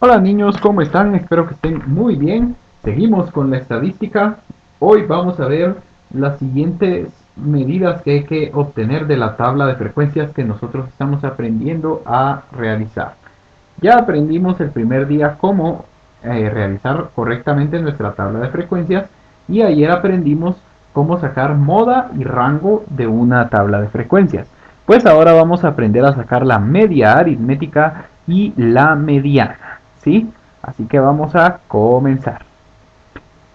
Hola niños, ¿cómo están? Espero que estén muy bien. Seguimos con la estadística. Hoy vamos a ver las siguientes medidas que hay que obtener de la tabla de frecuencias que nosotros estamos aprendiendo a realizar. Ya aprendimos el primer día cómo realizar correctamente nuestra tabla de frecuencias y ayer aprendimos cómo sacar moda y rango de una tabla de frecuencias. Pues ahora vamos a aprender a sacar la media aritmética y la mediana, ¿sí? Así que vamos a comenzar.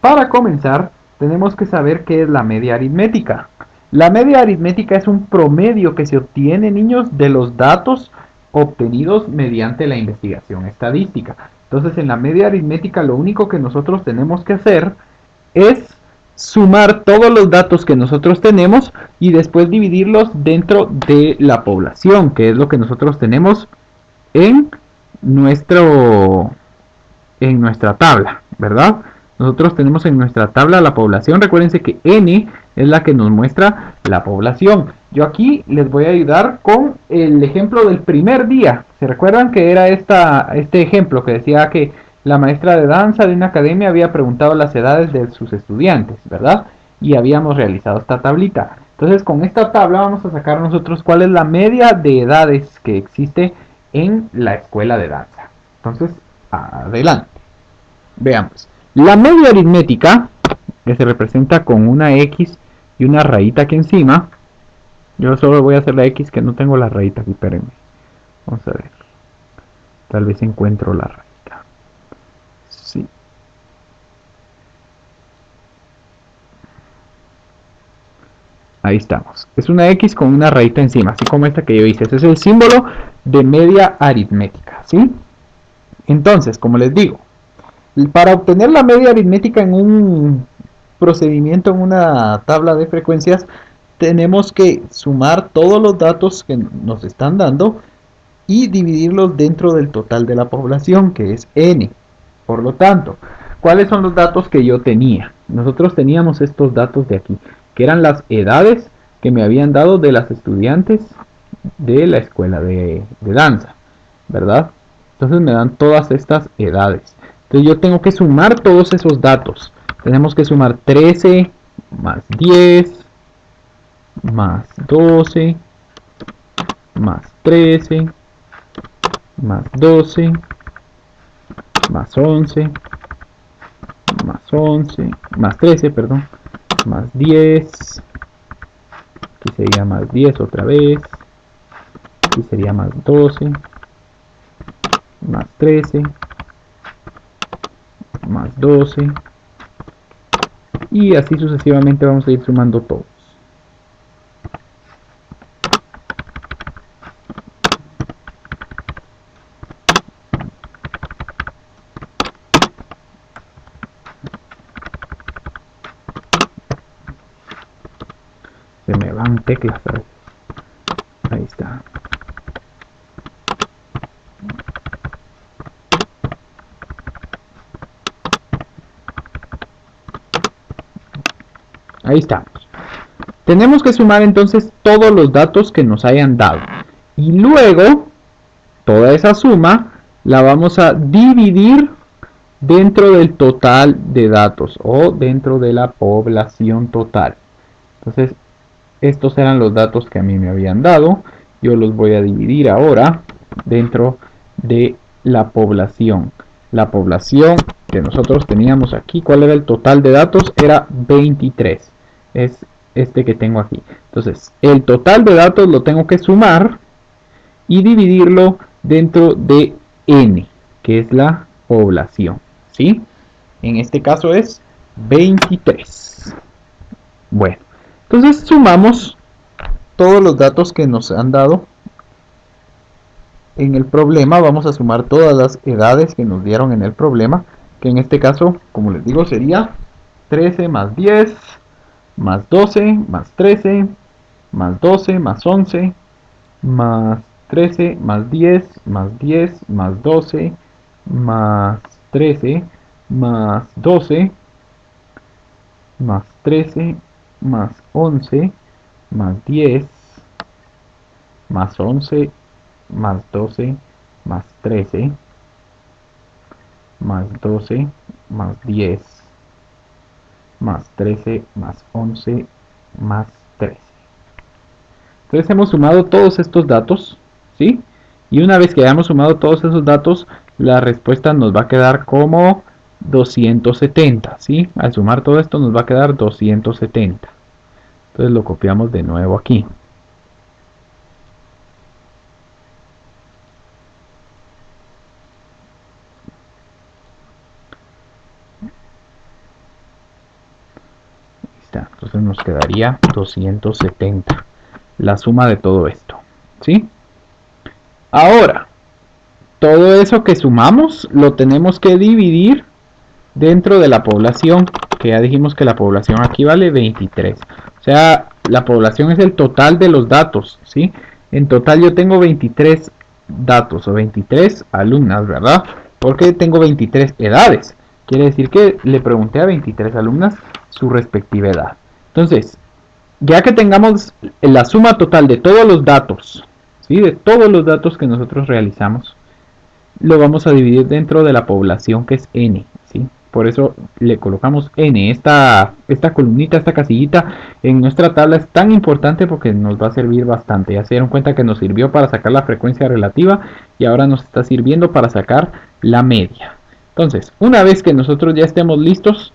Para comenzar, tenemos que saber qué es la media aritmética. La media aritmética es un promedio que se obtiene, niños, de los datos obtenidos mediante la investigación estadística. Entonces, en la media aritmética lo único que nosotros tenemos que hacer es sumar todos los datos que nosotros tenemos y después dividirlos dentro de la población, que es lo que nosotros tenemos en nuestro en nuestra tabla, ¿verdad? Nosotros tenemos en nuestra tabla la población. Recuérdense que N es la que nos muestra la población. Yo aquí les voy a ayudar con el ejemplo del primer día. ¿Se recuerdan que era este ejemplo que decía que la maestra de danza de una academia había preguntado las edades de sus estudiantes, ¿verdad? Y habíamos realizado esta tablita. Entonces con esta tabla vamos a sacar nosotros cuál es la media de edades que existe en la escuela de danza. Entonces, adelante. Veamos. La media aritmética, que se representa con una X y una rayita aquí encima. Yo solo voy a hacer la X, que no tengo la rayita aquí, espérenme. Vamos a ver. Tal vez encuentro la rayita. Sí. Ahí estamos. Es una X con una rayita encima, así como esta que yo hice. Ese es el símbolo de media aritmética, ¿sí? Entonces, como les digo, para obtener la media aritmética en un procedimiento, en una tabla de frecuencias, tenemos que sumar todos los datos que nos están dando y dividirlos dentro del total de la población, que es n. Por lo tanto, ¿cuáles son los datos que yo tenía? Nosotros teníamos estos datos de aquí, que eran las edades que me habían dado de las estudiantes de la escuela de danza, ¿verdad? Entonces me dan todas estas edades. Entonces yo tengo que sumar todos esos datos. Tenemos que sumar 13 más 10 más 12 más 13 más 12 más 11 más 11 más 13, perdón, más 10. Aquí sería más 10 otra vez. Aquí sería más 12 más 13 más 12 y así sucesivamente vamos a ir sumando todos. Se me van teclas a veces. Ahí está. Ahí estamos. Tenemos que sumar entonces todos los datos que nos hayan dado. Y luego, toda esa suma la vamos a dividir dentro del total de datos o dentro de la población total. Entonces, estos eran los datos que a mí me habían dado. Yo los voy a dividir ahora dentro de la población. La población que nosotros teníamos aquí, ¿cuál era el total de datos? Era 23. Es este que tengo aquí. Entonces, el total de datos lo tengo que sumar y dividirlo dentro de n, que es la población, ¿sí? En este caso es 23. Bueno, entonces sumamos todos los datos que nos han dado en el problema. Vamos a sumar todas las edades que nos dieron en el problema, que en este caso, como les digo, sería 13 más 10 más 12 más 13 más 12 más 11 más 13 más 10 más 10 más 12 más 13 más 12 más 13 más 11 más 10 más 11 más 12 más 13 más 12, más 10, más 13, más 11, más 13. Entonces hemos sumado todos estos datos, ¿sí? Y una vez que hayamos sumado todos esos datos, la respuesta nos va a quedar como 270, ¿sí? Al sumar todo esto nos va a quedar 270. Entonces lo copiamos de nuevo aquí. Ahí está. Entonces nos quedaría 270, la suma de todo esto, ¿sí? Ahora, todo eso que sumamos lo tenemos que dividir dentro de la población, que ya dijimos que la población aquí vale 23. O sea, la población es el total de los datos, ¿sí? En total yo tengo 23 datos o 23 alumnas, ¿verdad? Porque tengo 23 edades. Quiere decir que le pregunté a 23 alumnas su respectiva edad. Entonces, ya que tengamos la suma total de todos los datos, ¿sí? De todos los datos que nosotros realizamos, lo vamos a dividir dentro de la población que es n, ¿sí? Por eso le colocamos n. Esta columnita, esta casillita en nuestra tabla es tan importante porque nos va a servir bastante. Ya se dieron cuenta que nos sirvió para sacar la frecuencia relativa y ahora nos está sirviendo para sacar la media. Entonces, una vez que nosotros ya estemos listos,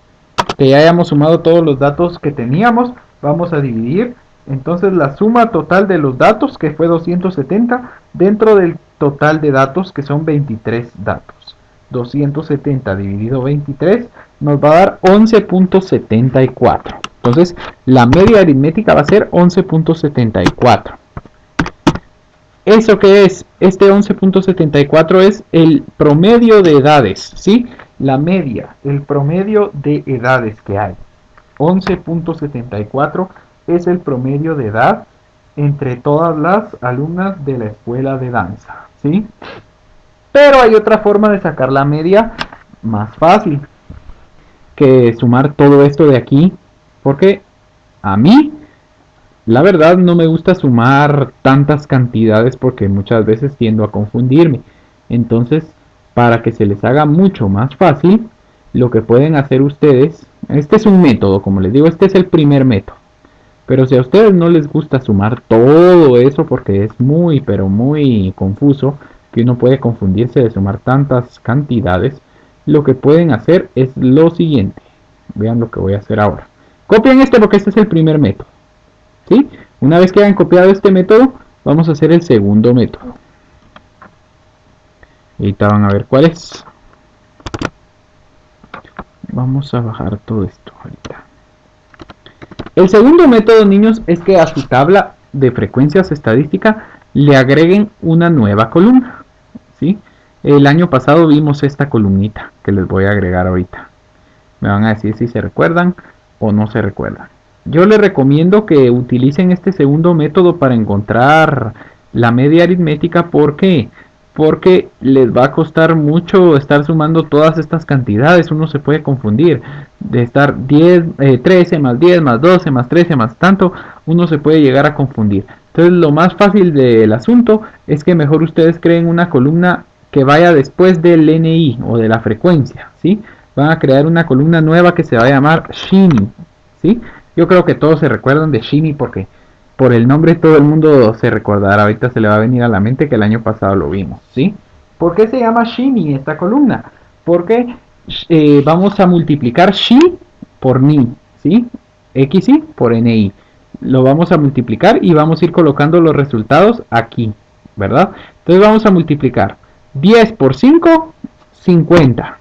que ya hayamos sumado todos los datos que teníamos, vamos a dividir entonces la suma total de los datos, que fue 270, dentro del total de datos, que son 23 datos. 270 dividido 23 nos va a dar 11.74. Entonces la media aritmética va a ser 11.74. ¿Eso qué es? Este 11.74 es el promedio de edades, ¿sí? La media, el promedio de edades que hay. 11.74 es el promedio de edad entre todas las alumnas de la escuela de danza, ¿sí? Pero hay otra forma de sacar la media más fácil que sumar todo esto de aquí, porque a mí, la verdad, no me gusta sumar tantas cantidades porque muchas veces tiendo a confundirme. Entonces, para que se les haga mucho más fácil, lo que pueden hacer ustedes, este es un método, como les digo, este es el primer método. Pero si a ustedes no les gusta sumar todo eso porque es muy, pero muy confuso, que uno puede confundirse de sumar tantas cantidades, lo que pueden hacer es lo siguiente. Vean lo que voy a hacer ahora. Copien este porque este es el primer método, ¿sí? Una vez que hayan copiado este método, vamos a hacer el segundo método. Ahorita van a ver cuál es. Vamos a bajar todo esto ahorita. El segundo método, niños, es que a su tabla de frecuencias estadística le agreguen una nueva columna, ¿sí? El año pasado vimos esta columnita que les voy a agregar ahorita. Me van a decir si se recuerdan o no se recuerdan. Yo les recomiendo que utilicen este segundo método para encontrar la media aritmética. ¿Por qué? Porque les va a costar mucho estar sumando todas estas cantidades. Uno se puede confundir de estar 13 más 10 más 12 más 13 más tanto. Uno se puede llegar a confundir. Entonces lo más fácil del asunto es que mejor ustedes creen una columna que vaya después del NI o de la frecuencia, ¿sí? Van a crear una columna nueva que se va a llamar Shini, ¿sí? Yo creo que todos se recuerdan de Shini porque por el nombre todo el mundo se recordará. Ahorita se le va a venir a la mente que el año pasado lo vimos, ¿sí? ¿Por qué se llama Shini esta columna? Porque vamos a multiplicar Shi por Ni, ¿sí? XI por NI. Lo vamos a multiplicar y vamos a ir colocando los resultados aquí, ¿verdad? Entonces vamos a multiplicar 10 por 5, 50.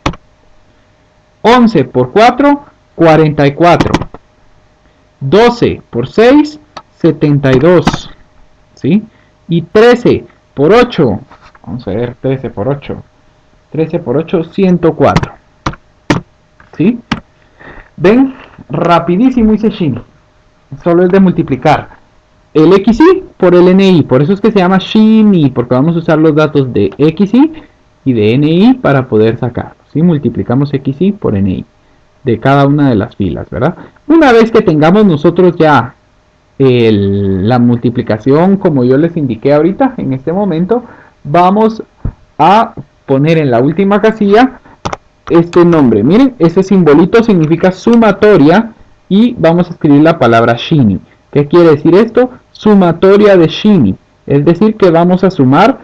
11 por 4, 44. 12 por 6, 72. ¿Sí? Y 13 por 8. Vamos a ver, 13 por 8. 13 por 8, 104. ¿Sí? ¿Ven? Rapidísimo hice Shini. Solo es de multiplicar el XI por el NI. Por eso es que se llama Shini, porque vamos a usar los datos de XI y de NI para poder sacarlo. ¿Sí? Multiplicamos XI por NI de cada una de las filas, ¿verdad? Una vez que tengamos nosotros ya la multiplicación como yo les indiqué ahorita, en este momento, vamos a poner en la última casilla este nombre. Miren, ese simbolito significa sumatoria y vamos a escribir la palabra Shini. ¿Qué quiere decir esto? Sumatoria de Shini. Es decir, que vamos a sumar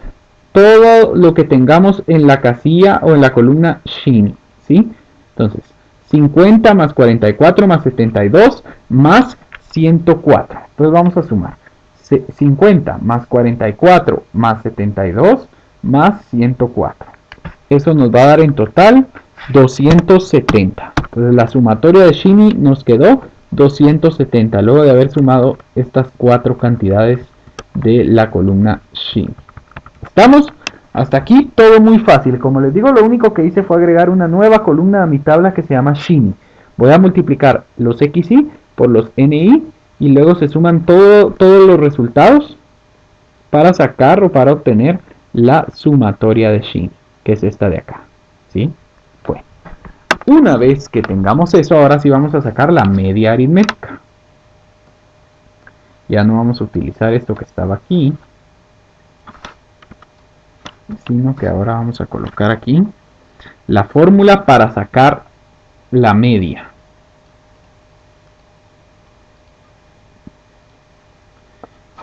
todo lo que tengamos en la casilla o en la columna Shini. ¿Sí? Entonces, 50 más 44 más 72 más 104. Entonces vamos a sumar 50 más 44 más 72 más 104. Eso nos va a dar en total 270. Entonces la sumatoria de Shini nos quedó 270 luego de haber sumado estas cuatro cantidades de la columna Shini. ¿Estamos? Hasta aquí todo muy fácil. Como les digo, lo único que hice fue agregar una nueva columna a mi tabla que se llama Shini. Voy a multiplicar los XY por los NI y luego se suman todos los resultados para sacar o para obtener la sumatoria de Shini, que es esta de acá. ¿Sí? Bueno, una vez que tengamos eso, ahora sí vamos a sacar la media aritmética. Ya no vamos a utilizar esto que estaba aquí, sino que ahora vamos a colocar aquí la fórmula para sacar la media.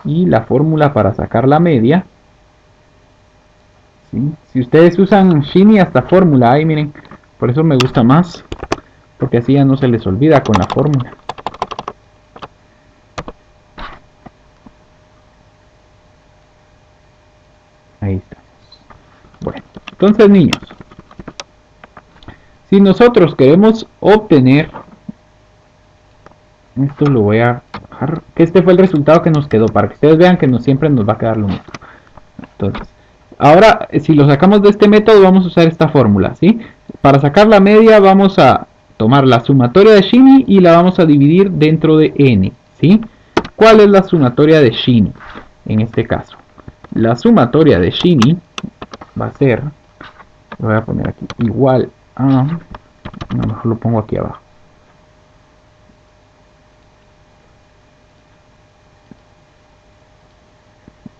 Y la fórmula para sacar la media, ¿sí? Si ustedes usan Shini hasta fórmula, ahí miren, por eso me gusta más, porque así ya no se les olvida con la fórmula. Ahí está. Bueno, entonces niños, si nosotros queremos obtener, esto lo voy a dejar, que este fue el resultado que nos quedó, para que ustedes vean que no siempre nos va a quedar lo mismo. Entonces, ahora si lo sacamos de este método vamos a usar esta fórmula, ¿sí? Para sacar la media vamos a tomar la sumatoria de Shini y la vamos a dividir dentro de n, ¿sí? ¿Cuál es la sumatoria de Shini? En este caso, la sumatoria de Shini va a ser, lo voy a poner aquí, igual a, no, mejor lo pongo aquí abajo.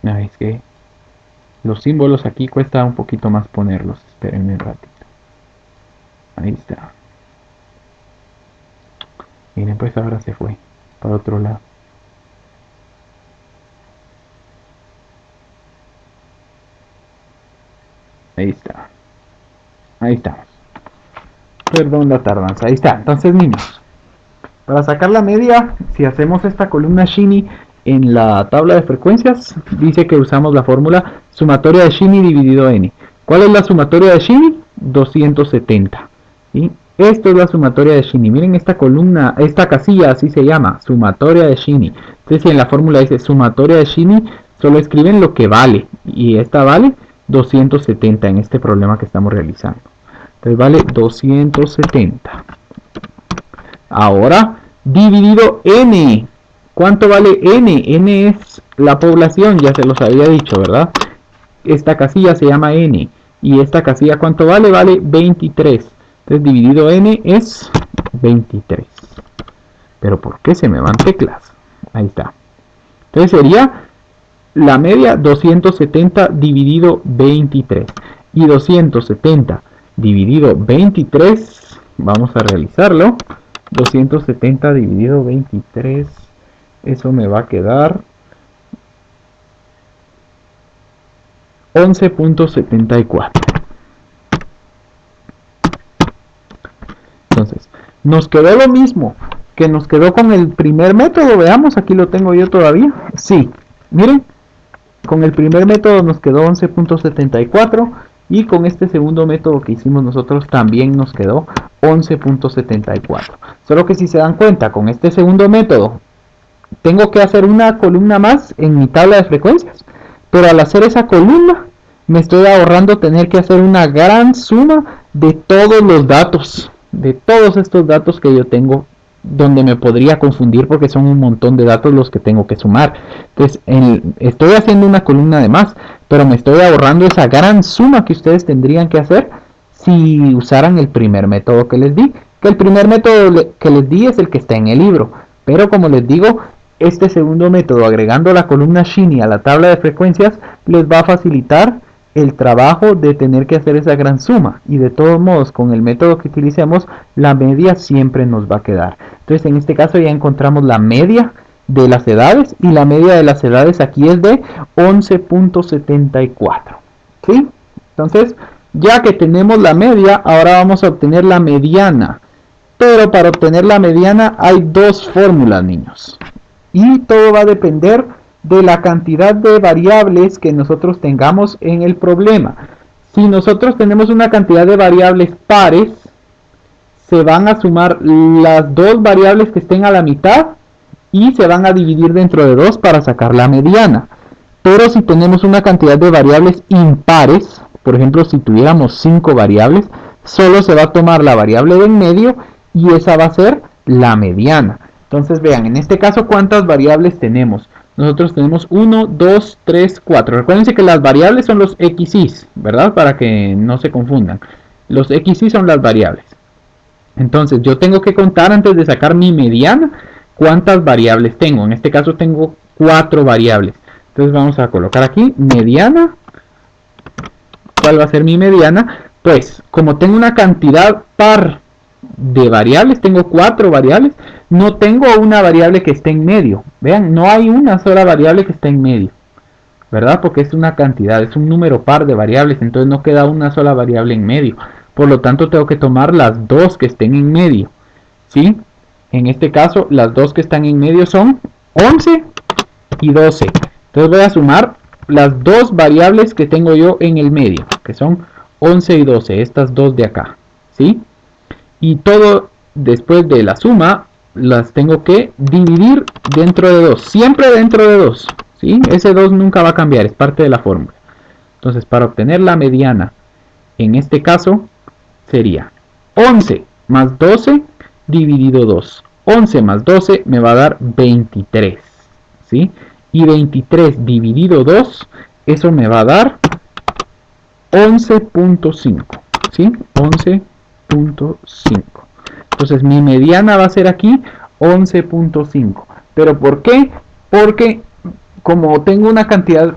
Es que los símbolos aquí cuesta un poquito más ponerlos, espérenme un ratito. Ahí está. Miren, pues ahora se fue para otro lado. Ahí está. Ahí estamos. Perdón la tardanza. Ahí está. Entonces, niños, para sacar la media, si hacemos esta columna Shini en la tabla de frecuencias, dice que usamos la fórmula sumatoria de Shini dividido n. ¿Cuál es la sumatoria de Shini? 270. ¿Sí? Esto es la sumatoria de Shini. Miren esta columna, esta casilla así se llama, sumatoria de Shini. Entonces si en la fórmula dice sumatoria de Shini, solo escriben lo que vale. Y esta vale 270 en este problema que estamos realizando. Entonces vale 270. Ahora, dividido n. ¿Cuánto vale n? N es la población, ya se los había dicho, ¿verdad? Esta casilla se llama n. Y esta casilla, ¿cuánto vale? Vale 23. Entonces dividido n es 23. Pero ¿por qué se me van teclas? Ahí está. Entonces sería la media 270 dividido 23. Y 270 dividido 23, vamos a realizarlo. 270 dividido 23, eso me va a quedar 11.74. Entonces, nos quedó lo mismo que nos quedó con el primer método. Veamos, aquí lo tengo yo todavía. Sí, miren, con el primer método nos quedó 11.74 y con este segundo método que hicimos nosotros también nos quedó 11.74. Solo que si se dan cuenta, con este segundo método tengo que hacer una columna más en mi tabla de frecuencias, pero al hacer esa columna me estoy ahorrando tener que hacer una gran suma de todos los datos, de todos estos datos que yo tengo, donde me podría confundir porque son un montón de datos los que tengo que sumar. Entonces estoy haciendo una columna de más, pero me estoy ahorrando esa gran suma que ustedes tendrían que hacer si usaran el primer método que les di, que el primer método que les di es el que está en el libro, pero como les digo, este segundo método, agregando la columna Shini a la tabla de frecuencias, les va a facilitar el trabajo de tener que hacer esa gran suma. Y de todos modos, con el método que utilicemos, la media siempre nos va a quedar. Entonces, en este caso ya encontramos la media de las edades. Y la media de las edades aquí es de 11.74. ¿Sí? Entonces, ya que tenemos la media, ahora vamos a obtener la mediana. Pero para obtener la mediana hay dos fórmulas, niños. Y todo va a depender de la cantidad de variables que nosotros tengamos en el problema. Si nosotros tenemos una cantidad de variables pares, se van a sumar las dos variables que estén a la mitad y se van a dividir dentro de 2 para sacar la mediana. Pero si tenemos una cantidad de variables impares, por ejemplo, si tuviéramos 5 variables, solo se va a tomar la variable de en medio y esa va a ser la mediana. Entonces vean, en este caso, ¿cuántas variables tenemos? Nosotros tenemos 1, 2, 3, 4. Recuérdense que las variables son los xy's, ¿verdad? Para que no se confundan. Los xy son las variables. Entonces yo tengo que contar antes de sacar mi mediana cuántas variables tengo. En este caso tengo 4 variables. Entonces vamos a colocar aquí mediana. ¿Cuál va a ser mi mediana? Pues como tengo una cantidad par de variables, tengo 4 variables, no tengo una variable que esté en medio. Vean, no hay una sola variable que esté en medio, ¿verdad? Porque es una cantidad, es un número par de variables, entonces no queda una sola variable en medio. Por lo tanto, tengo que tomar las dos que estén en medio, ¿sí? En este caso, las dos que están en medio son 11 y 12. Entonces voy a sumar las dos variables que tengo yo en el medio, que son 11 y 12, estas dos de acá, ¿sí? Y todo después de la suma las tengo que dividir dentro de 2, siempre dentro de 2, ¿sí? Ese 2 nunca va a cambiar, es parte de la fórmula. Entonces, para obtener la mediana, en este caso, sería 11 más 12 dividido 2. 11 más 12 me va a dar 23, ¿sí? Y 23 dividido 2, eso me va a dar 11.5, ¿sí? 11.5. Entonces mi mediana va a ser aquí 11.5. ¿Pero por qué? Porque como tengo una cantidad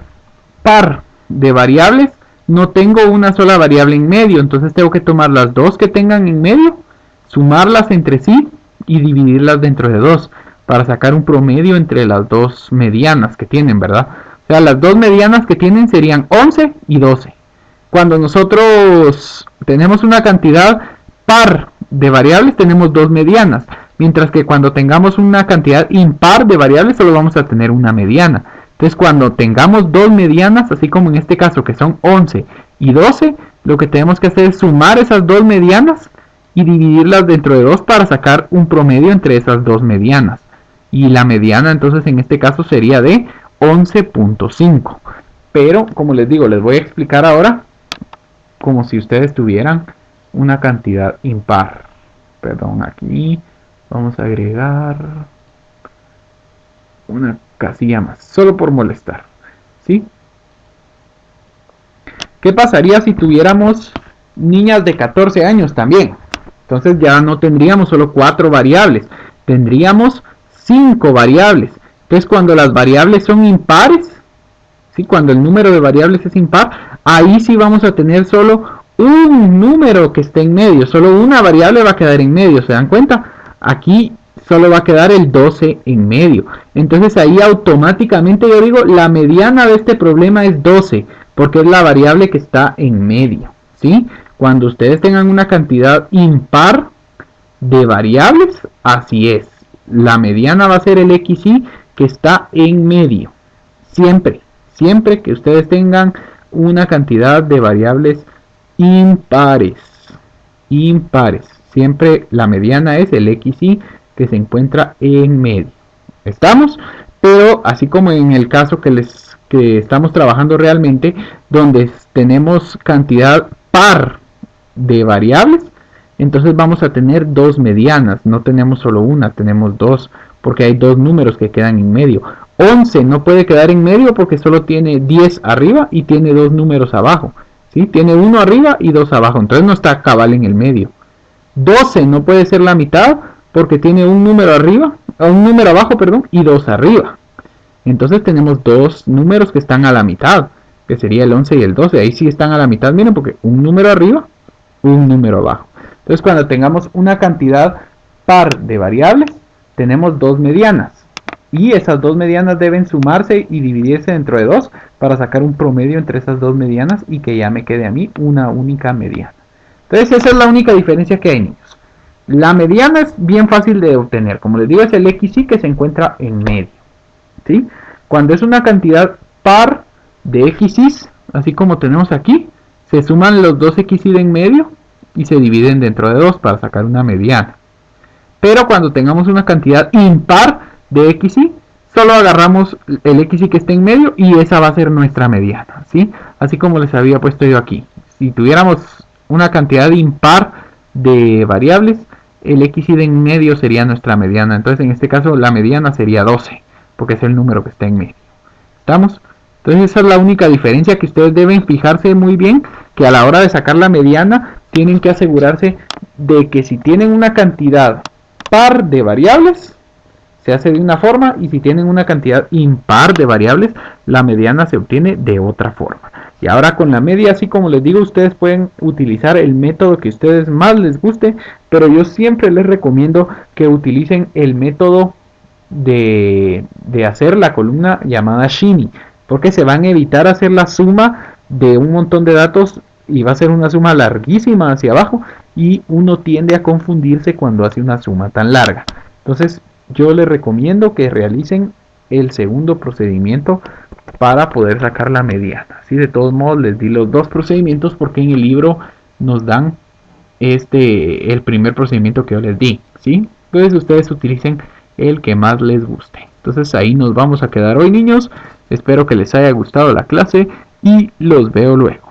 par de variables, no tengo una sola variable en medio. Entonces tengo que tomar las dos que tengan en medio, sumarlas entre sí y dividirlas dentro de 2 para sacar un promedio entre las dos medianas que tienen, ¿verdad? O sea, las dos medianas que tienen serían 11 y 12. Cuando nosotros tenemos una cantidad par de variables, tenemos dos medianas. Mientras que cuando tengamos una cantidad impar de variables, solo vamos a tener una mediana. Entonces, cuando tengamos dos medianas, así como en este caso, que son 11 y 12, lo que tenemos que hacer es sumar esas dos medianas y dividirlas dentro de 2 para sacar un promedio entre esas dos medianas. Y la mediana, entonces, en este caso sería de 11.5. Pero, como les digo, les voy a explicar ahora como si ustedes tuvieran una cantidad impar. Perdón, aquí vamos a agregar una casilla más, solo por molestar, ¿sí? ¿Qué pasaría si tuviéramos niñas de 14 años también? Entonces ya no tendríamos solo 4 variables, tendríamos 5 variables. Entonces cuando las variables son impares, ¿sí? Cuando el número de variables es impar, ahí sí vamos a tener solo un número que esté en medio, solo una variable va a quedar en medio, ¿se dan cuenta? Aquí solo va a quedar el 12 en medio. Entonces ahí automáticamente yo digo, la mediana de este problema es 12, porque es la variable que está en medio, ¿sí? Cuando ustedes tengan una cantidad impar de variables, así es. La mediana va a ser el xy que está en medio. Siempre, siempre que ustedes tengan una cantidad de variables impares. Impares. Siempre la mediana es el xy que se encuentra en medio. ¿Estamos? Pero así como en el caso que estamos trabajando realmente, donde tenemos cantidad par de variables, entonces vamos a tener dos medianas, no tenemos solo una, tenemos dos, porque hay dos números que quedan en medio. 11 no puede quedar en medio porque solo tiene 10 arriba y tiene dos números abajo, ¿sí? Tiene uno arriba y dos abajo, entonces no está cabal en el medio. 12 no puede ser la mitad porque tiene un número arriba, un número abajo, perdón, y dos arriba. Entonces tenemos dos números que están a la mitad. que sería el 11 y el 12. Ahí sí están a la mitad, miren, porque un número arriba, un número abajo. Entonces cuando tengamos una cantidad par de variables, tenemos dos medianas. Y esas dos medianas deben sumarse y dividirse dentro de 2 para sacar un promedio entre esas dos medianas y que ya me quede a mí una única mediana. Entonces esa es la única diferencia que hay, niños. La mediana es bien fácil de obtener. Como les digo, es el XY que se encuentra en medio, ¿sí? Cuando es una cantidad par de XY, así como tenemos aquí, se suman los dos XY en medio y se dividen dentro de 2 para sacar una mediana. Pero cuando tengamos una cantidad impar de XY, solo agarramos el XY que está en medio y esa va a ser nuestra mediana, ¿sí? Así como les había puesto yo aquí. Si tuviéramos una cantidad impar de variables, el XY de en medio sería nuestra mediana. Entonces en este caso la mediana sería 12, porque es el número que está en medio. ¿Estamos? Entonces esa es la única diferencia que ustedes deben fijarse muy bien, que a la hora de sacar la mediana tienen que asegurarse de que si tienen una cantidad par de variables, se hace de una forma, y si tienen una cantidad impar de variables, la mediana se obtiene de otra forma. Y ahora con la media, así como les digo, ustedes pueden utilizar el método que a ustedes más les guste, pero yo siempre les recomiendo que utilicen el método de hacer la columna llamada Shiny, porque se van a evitar hacer la suma de un montón de datos y va a ser una suma larguísima hacia abajo y uno tiende a confundirse cuando hace una suma tan larga. Entonces yo les recomiendo que realicen el segundo procedimiento para poder sacar la mediana. Así de todos modos les di los dos procedimientos porque en el libro nos dan el primer procedimiento que yo les di, ¿sí? Entonces ustedes utilicen el que más les guste. Entonces ahí nos vamos a quedar hoy, niños. Espero que les haya gustado la clase y los veo luego.